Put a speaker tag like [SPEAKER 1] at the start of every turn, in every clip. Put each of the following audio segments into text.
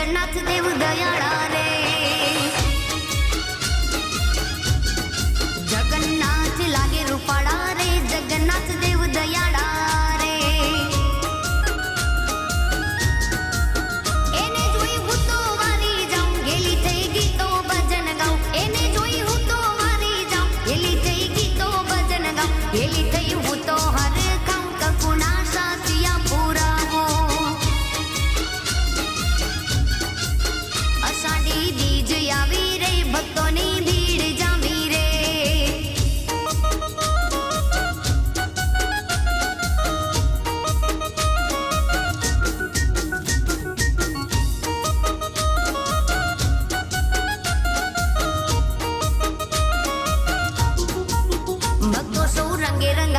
[SPEAKER 1] जगन्नाथ देव दयाळा रे, जगन्नाथ लागे रूपाळा रे, जगन्नाथ देव दयाळा रे। एने जोई હું તો વારી જાઉં, ગેલી થઈ ગીતો ભજન ગાઉં, એને જોઈ હું તો વારી જાઉં, ગેલી થઈ ગીતો ભજન ગાઉં, ગેલી થઈ હું તો હર ખાઉં કકુના સાસિયા પુરાવો। અષાઢી બીજ આવી રે, ભક્તોની ભીડ જામી રે। ભક્તો સૌ રંગે રંગ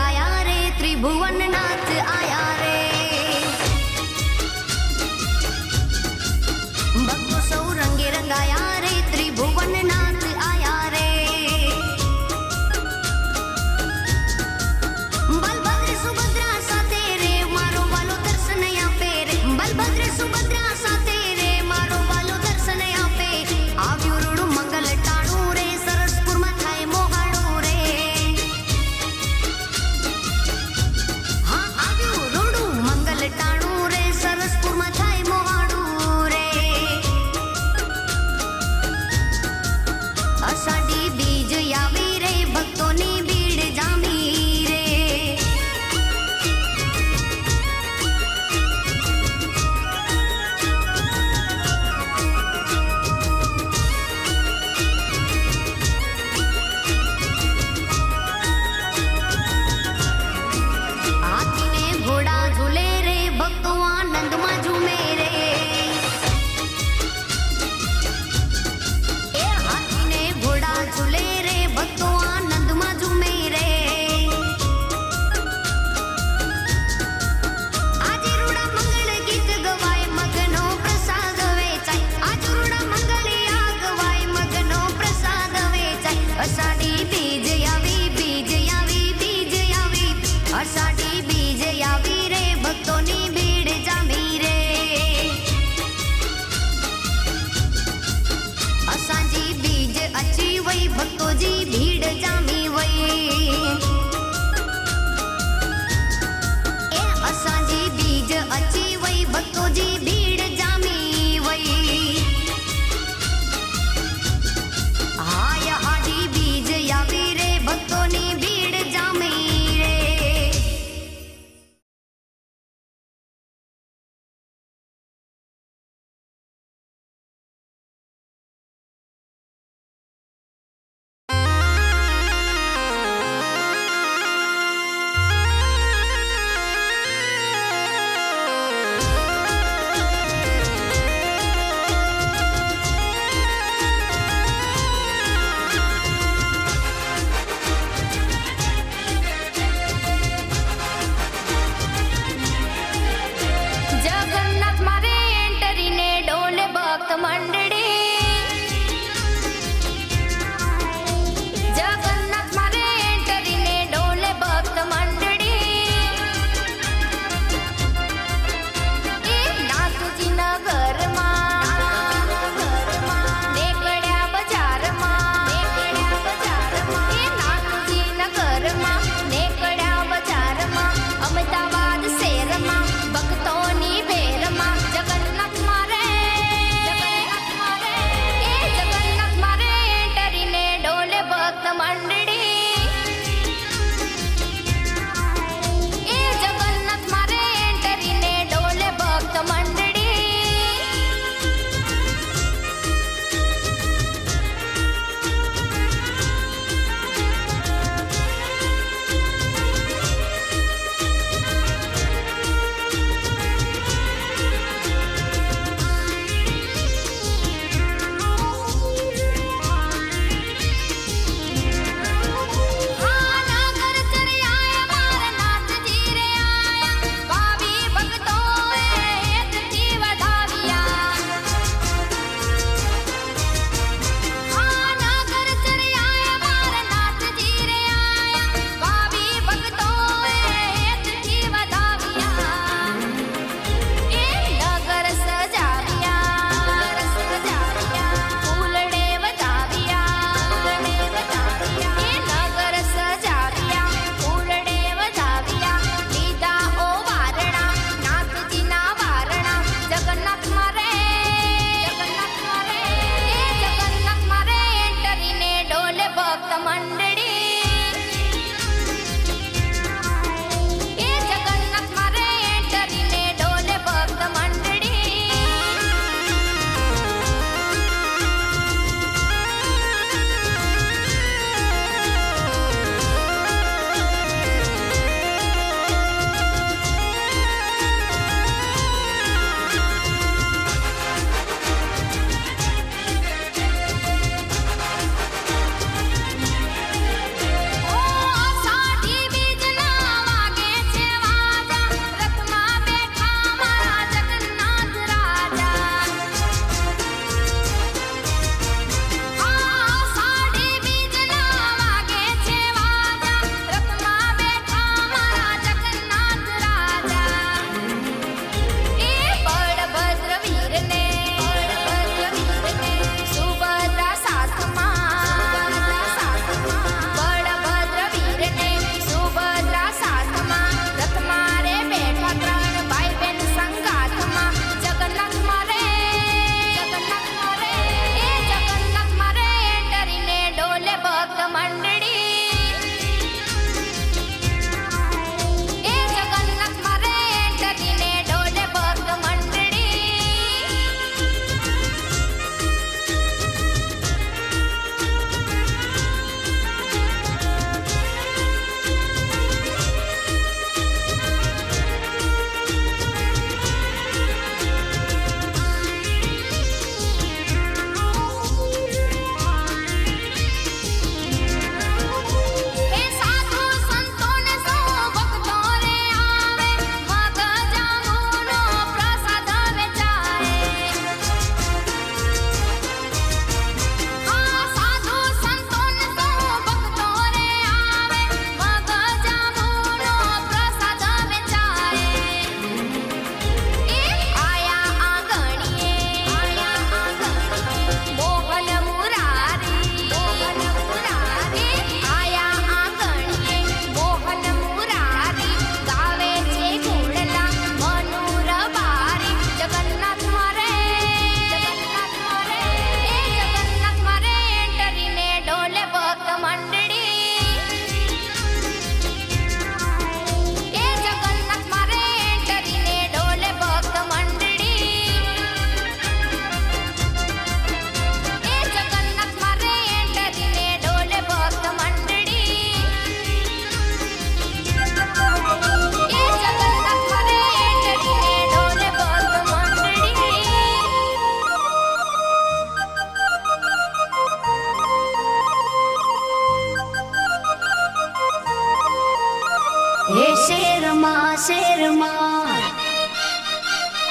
[SPEAKER 1] હે શેરમાં શેરમાં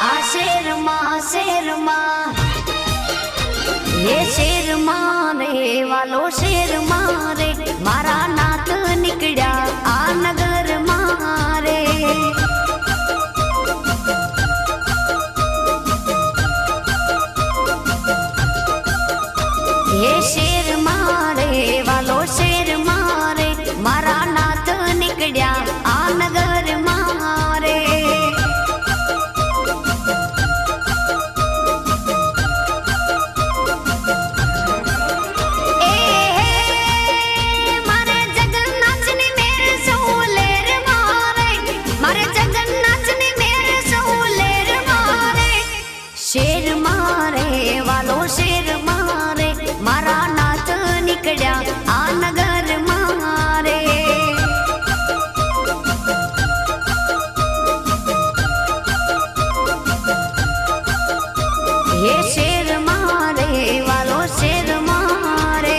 [SPEAKER 1] આ શેરમાં હે શેરમાં રે વાલો શેરમાં રે મારા નાથ નીકળ્યા આ નગરમાં રે હે શેરમાં રે વાલો શેરમાં રે મારા નાથ નીકળ્યા આ નગરમાં રે શેર મારે વાલો શેર મારે મારા નાથ નીકળ્યા આ નગર મારે હે શેર મારે વાલો શેર મારે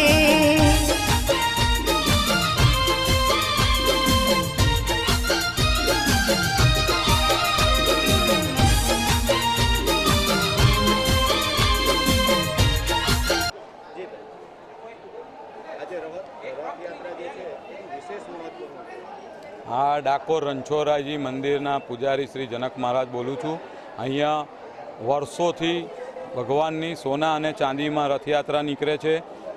[SPEAKER 2] આ ડાકોર રણછોડરાયજી મંદિરના પૂજારી શ્રી જનક મહારાજ બોલું છું. અહીંયા વર્ષોથી ભગવાનની સોના અને ચાંદીમાં રથયાત્રા નીકળે છે.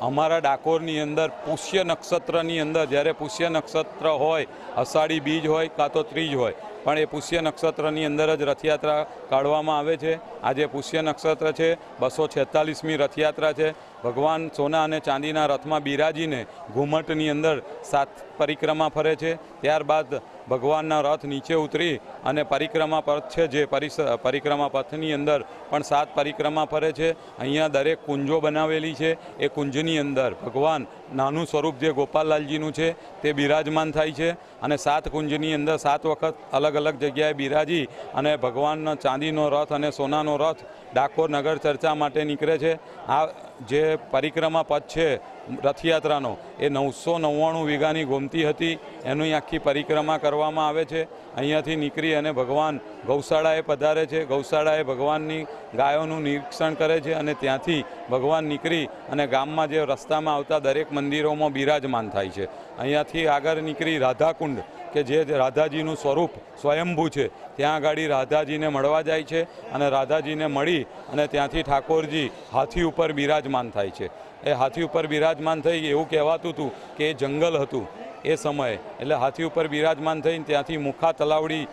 [SPEAKER 2] અમારા ડાકોરની અંદર પુષ્ય નક્ષત્રની અંદર જ્યારે પુષ્ય નક્ષત્ર હોય, અષાઢી બીજ હોય કાં તો ત્રીજ હોય, પણ એ પુષ્ય નક્ષત્રની અંદર જ રથયાત્રા કાઢવામાં આવે છે. આજે પુષ્ય નક્ષત્ર છે, 246મી રથયાત્રા છે. ભગવાન સોના અને ચાંદીના રથમાં બિરાજીને ઘુમટની અંદર 7 પરિક્રમા ફરે છે. ત્યારબાદ ભગવાનના રથ નીચે ઉતરી અને પરિક્રમા પથ છે, જે પરિક્રમા પથની અંદર પણ 7 પરિક્રમા ફરે છે. અહીંયા દરેક કુંજો બનાવેલી છે. એ કુંજની અંદર ભગવાન નાનું સ્વરૂપ જે ગોપાલલાલજીનું છે તે બિરાજમાન થાય છે અને 7 કુંજની અંદર 7 વખત અલગ અલગ જગ્યાએ બિરાજી અને ભગવાનનો ચાંદીનો રથ અને સોનાનો રથ ડાકોર નગર ચર્ચા માટે નીકળે છે. આ જે પરિક્રમા પથ છે રથયાત્રાનો એ 999 વીઘાની ગોમતી હતી. એની આખી પરિક્રમા કરવામાં આવે છે. અહીંયાથી નીકળી અને ભગવાન ગૌશાળાએ પધારે છે. ગૌશાળાએ ભગવાનની ગાયોનું નિરીક્ષણ કરે છે અને ત્યાંથી ભગવાન નીકળી અને ગામમાં જે રસ્તામાં આવતા દરેક મંદિરોમાં બિરાજમાન થાય છે. અહીંયાથી આગળ નીકળી રાધાકુંડ કે જે રાધાજીનું સ્વરૂપ સ્વયંભૂ છે ત્યાં આગળ રાધાજીને મળવા જાય છે અને રાધાજીને મળી અને ત્યાંથી ઠાકોરજી હાથી ઉપર બિરાજમાન થાય છે. એ હાથી ઉપર બિરાજમાન થઈ એવું કહેવાતું હતું કે એ જંગલ હતું એ સમયે, એટલે હાથી ઉપર બિરાજમાન થઈને ત્યાંથી મુખા તલાવડી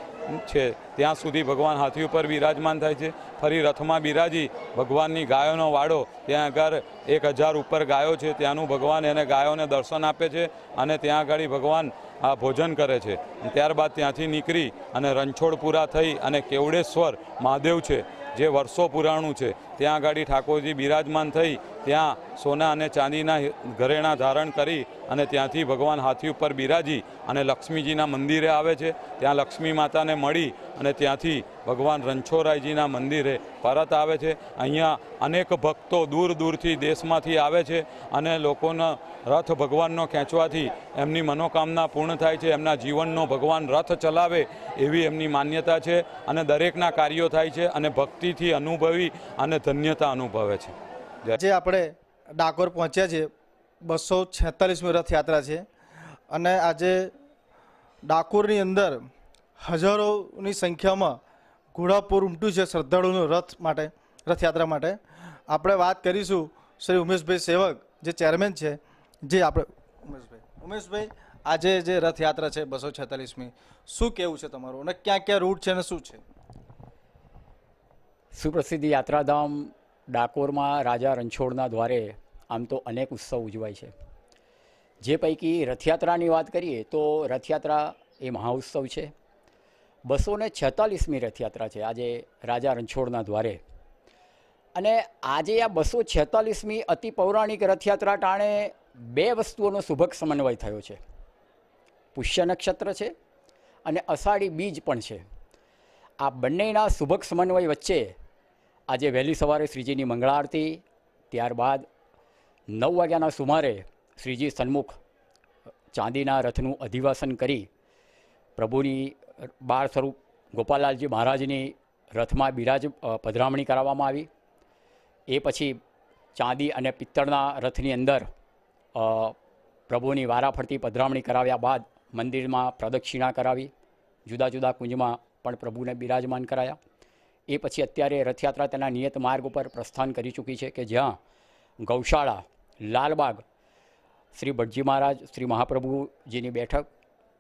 [SPEAKER 2] છે ત્યાં સુધી ભગવાન હાથી ઉપર બિરાજમાન થાય છે. ફરી રથમાં બિરાજી ભગવાનની ગાયોનો વાડો, ત્યાં આગળ 1000 ઉપર ગાયો છે, ત્યાંનું ભગવાન એને ગાયોને દર્શન આપે છે અને ત્યાં આગળ ભગવાન આ ભોજન કરે છે. ત્યારબાદ ત્યાંથી નીકળી અને રણછોડપુરા થઈ અને કેવડેશ્વર મહાદેવ છે જે વર્ષો પુરાણું છે ત્યાં આગળ ઠાકોરજી બિરાજમાન થઈ ત્યાં સોના અને ચાંદીના ઘરેણાં ધારણ કરી અને ત્યાંથી ભગવાન હાથી ઉપર બિરાજી અને લક્ષ્મીજીના મંદિરે આવે છે. ત્યાં લક્ષ્મી માતાને મળી અને ત્યાંથી ભગવાન રણછોડરાયજીના મંદિરે પરત આવે છે. અહીંયા અનેક ભક્તો દૂર દૂરથી દેશમાંથી આવે છે અને લોકોનો રથ ભગવાનનો ખેંચવાથી એમની મનોકામના પૂર્ણ થાય છે. એમના જીવનનો ભગવાન રથ ચલાવે એવી એમની માન્યતા છે અને દરેકના કાર્યો થાય છે અને ભક્તિથી અનુભવી અને ધન્યતા અનુભવે છે.
[SPEAKER 3] જે આપણે ડાકોર પહોંચ્યા છે, 246મી રથયાત્રા છે અને આજે ડાકોરની અંદર હજારોની સંખ્યામાં ઘોડાપુર ઉમટ્યું છે શ્રદ્ધાળુનો રથયાત્રા માટે. આપણે વાત કરીશું શ્રી ઉમેશભાઈ સેવક જે ચેરમેન છે, જે આપણે ઉમેશભાઈ આજે જે રથયાત્રા છે 246મી, શું કહેવું છે તમારું અને ક્યાં ક્યાં રૂટ છે અને શું છે?
[SPEAKER 4] સુપ્રસિદ્ધ યાત્રાધામ ડાકોરમાં રાજા રણછોડના દ્વારે આમ તો અનેક ઉત્સવ ઉજવાય છે. જે પૈકી રથયાત્રાની વાત કરીએ તો રથયાત્રા એ મહાઉત્સવ છે. 246મી રથયાત્રા છે આજે રાજા રણછોડના દ્વારે. અને આજે આ 246મી અતિ પૌરાણિક રથયાત્રા ટાણે 2 વસ્તુઓનો સુભગ સમન્વય થયો છે. પુષ્ય નક્ષત્ર છે અને અષાઢી બીજ પણ છે. આ બંનેના સુભગ સમન્વય વચ્ચે આજે વહેલી સવારે શ્રીજીની મંગળા આરતી, ત્યારબાદ 9 વાગ્યાના સુમારે શ્રીજી સન્મુખ ચાંદીના રથનું અધિવાસન કરી પ્રભુની બાળ સ્વરૂપ ગોપાલાલજી મહારાજની રથમાં પધરામણી કરાવવામાં આવી. એ પછી ચાંદી અને પિત્તળના રથની અંદર પ્રભુની વારાફરતી પધરામણી કરાવ્યા બાદ મંદિરમાં પ્રદક્ષિણા કરાવી, જુદા જુદા કુંજમાં પણ પ્રભુને બિરાજમાન કરાયા. એ પછી અત્યારે રથયાત્રા તેના નિયત માર્ગ ઉપર પ્રસ્થાન કરી ચૂકી છે કે જ્યાં ગૌશાળા, લાલબાગ, શ્રી ભટજી મહારાજ, શ્રી મહાપ્રભુજીની બેઠક,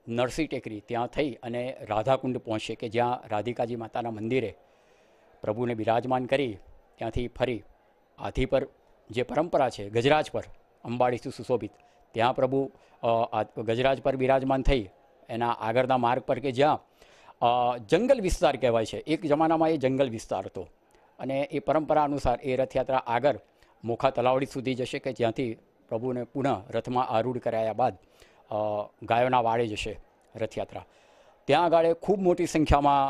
[SPEAKER 4] નરસિંહ ટેકરી ત્યાં થઈ અને રાધાકુંડ પહોંચશે કે જ્યાં રાધિકાજી માતાના મંદિરે પ્રભુને બિરાજમાન કરી ત્યાંથી ફરી હાથી પર જે પરંપરા છે ગજરાજ પર અંબાડીથી સુશોભિત ત્યાં પ્રભુ ગજરાજ પર બિરાજમાન થઈ એના આગળના માર્ગ પર કે જ્યાં જંગલ વિસ્તાર કહેવાય છે. એક જમાનામાં એ જંગલ વિસ્તાર હતો અને એ પરંપરા અનુસાર એ રથયાત્રા આગળ મોખા તલાવડી સુધી જશે કે જ્યાંથી પ્રભુને પુનઃ રથમાં આરૂઢ કરાયા બાદ ગાયોના વાડે જશે રથયાત્રા. ત્યાં આગળ ખૂબ મોટી સંખ્યામાં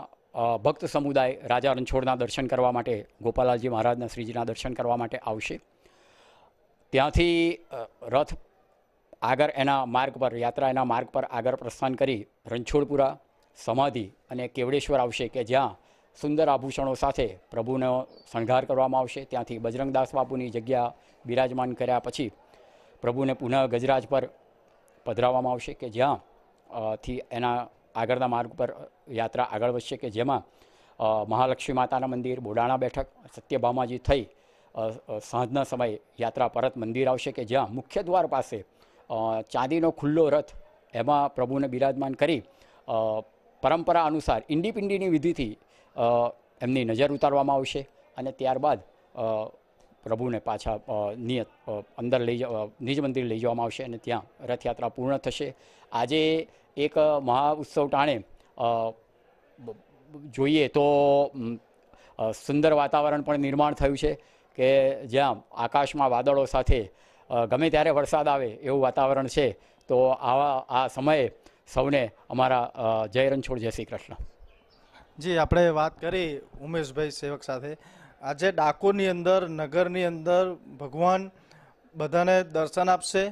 [SPEAKER 4] ભક્ત સમુદાય રાજા રણછોડના દર્શન કરવા માટે, ગોપાલાલજી મહારાજના શ્રીજીના દર્શન કરવા માટે આવશે. ત્યાંથી રથ આગળ એના માર્ગ પર, યાત્રા એના માર્ગ પર આગળ પ્રસ્થાન કરી રણછોડપુરા, સમાધિ અને કેવડેશ્વર આવશે કે જ્યાં સુંદર આભૂષણો સાથે પ્રભુનો શણગાર કરવામાં આવશે. ત્યાંથી બજરંગદાસ બાપુની જગ્યા બિરાજમાન કર્યા પછી પ્રભુને પુનઃ ગજરાજ પર પધરાવવામાં આવશે કે જ્યાં થી એના આગળના માર્ગ પર યાત્રા આગળ વધશે કે જેમાં મહાલક્ષ્મી માતાના મંદિર, બોડાણા બેઠક, સત્યભામાજી થઈ સાંજના સમયે યાત્રા પરત મંદિર આવશે કે જ્યાં મુખ્ય દ્વાર પાસે ચાંદીનો ખુલ્લો રથ એમાં પ્રભુને બિરાજમાન કરી પરંપરા અનુસાર ઈંડીપિંડીની વિધિથી એમની નજર ઉતારવામાં આવશે અને ત્યારબાદ પ્રભુને પાછા નિયત અંદર નિજ મંદિર લઈ જવામાં આવશે અને ત્યાં રથયાત્રા પૂર્ણ થશે. આજે એક મહા ઉત્સવ ટાણે જોઈએ તો સુંદર વાતાવરણ પણ નિર્માણ થયું છે કે જ્યાં આકાશમાં વાદળો સાથે ગમે ત્યારે વરસાદ આવે એવું વાતાવરણ છે. તો આ સમયે સૌને અમારા જય રણછોડ, જય શ્રી કૃષ્ણ.
[SPEAKER 3] જી, આપણે વાત કરી ઉમેશભાઈ સેવક સાથે. આજે ડાકોરની અંદર, નગરની અંદર ભગવાન બધાને દર્શન આપશે.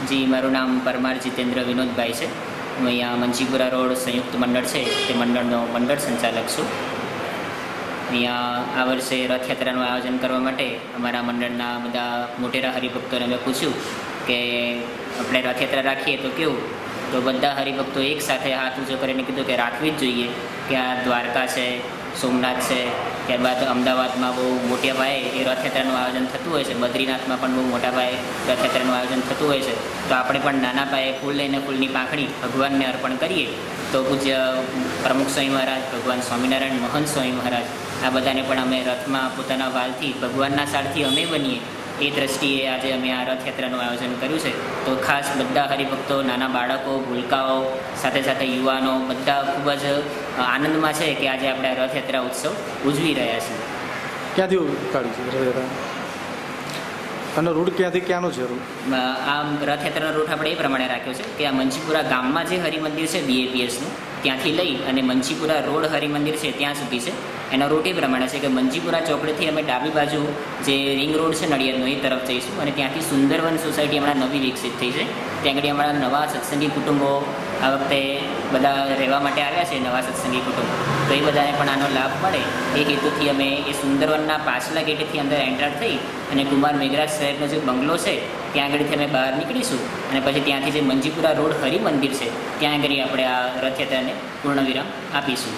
[SPEAKER 5] જી, મારું નામ પરમાર જીતેન્દ્ર વિનોદભાઈ છે. હું અહીંયા મંજીપુરા રોડ સંયુક્ત મંડળ છે તે મંડળનો મંડળ સંચાલક છું. અહીંયા આ વર્ષે રથયાત્રાનું આયોજન કરવા માટે અમારા મંડળના બધા મોટેરા હરિભક્તોને મેં પૂછ્યું કે આપણે રથયાત્રા રાખીએ તો કેવું, તો બધા હરિભક્તો એક સાથે હાથ ઊંચો કરીને કીધું કે રાખવી જ જોઈએ. કે આ દ્વારકા છે, સોમનાથ છે, ત્યારબાદ અમદાવાદમાં બહુ મોટા પાયે એ રથયાત્રાનું આયોજન થતું હોય છે, બદ્રીનાથમાં પણ બહુ મોટા પાયે રથયાત્રાનું આયોજન થતું હોય છે. તો આપણે પણ નાના પાયે ફૂલ લઈને ફૂલની પાંખડી ભગવાનને અર્પણ કરીએ તો પૂજ્ય પ્રમુખ સ્વામી મહારાજ, ભગવાન સ્વામિનારાયણ મહંત સ્વામી મહારાજ, આ બધાને પણ અમે રથમાં પોતાના વાલથી ભગવાનના સારથી અમે બનીએ એ દ્રષ્ટિએ આજે અમે આ રથયાત્રાનું આયોજન કર્યું છે. તો ખાસ બધા હરિભક્તો, નાના બાળકો, ભૂલકાઓ, સાથે સાથે યુવાનો બધા ખૂબ જ આનંદમાં છે કે આજે આપણે આ રથયાત્રા ઉત્સવ ઉજવી રહ્યા છીએ.
[SPEAKER 3] ક્યાંથી કાઢ્યું છે રથયાત્રા અને રૂટ ક્યાંથી ક્યાંનો છે?
[SPEAKER 5] આ રથયાત્રાનો રૂટ આપણે એ પ્રમાણે રાખ્યો છે કે આ મંજીપુરા ગામમાં જે હરિમંદિર છે BAPSનું, ત્યાંથી લઈ અને મંજીપુરા રોડ હરિમંદિર છે ત્યાં સુધી છે. એનો રૂટ એ પ્રમાણે છે કે મંજીપુરા ચોકડીથી અમે ડાબી બાજુ જે રિંગ રોડ છે નડિયાદનો એ તરફ જઈશું અને ત્યાંથી સુંદરવન સોસાયટી હમણાં નવી વિકસિત થઈ છે. ત્યાં આગળ અમારા નવા સત્સંગી કુટુંબો આ વખતે બધા રહેવા માટે આવ્યા છે, નવા સત્સંગી કુટુંબો. તો એ બધાને પણ આનો લાભ મળે એ હેતુથી અમે એ સુંદરવનના પાછલા ગેટેથી અંદર એન્ટર થઈ અને કુમાર મેઘરાજ સાહેબનો જે બંગલો છે ત્યાં આગળથી અમે બહાર નીકળીશું અને પછી ત્યાંથી જે મંજીપુરા રોડ હરિમંદિર છે ત્યાં આગળ આપણે આ રથયાત્રાને પૂર્ણ વિરામ આપીશું.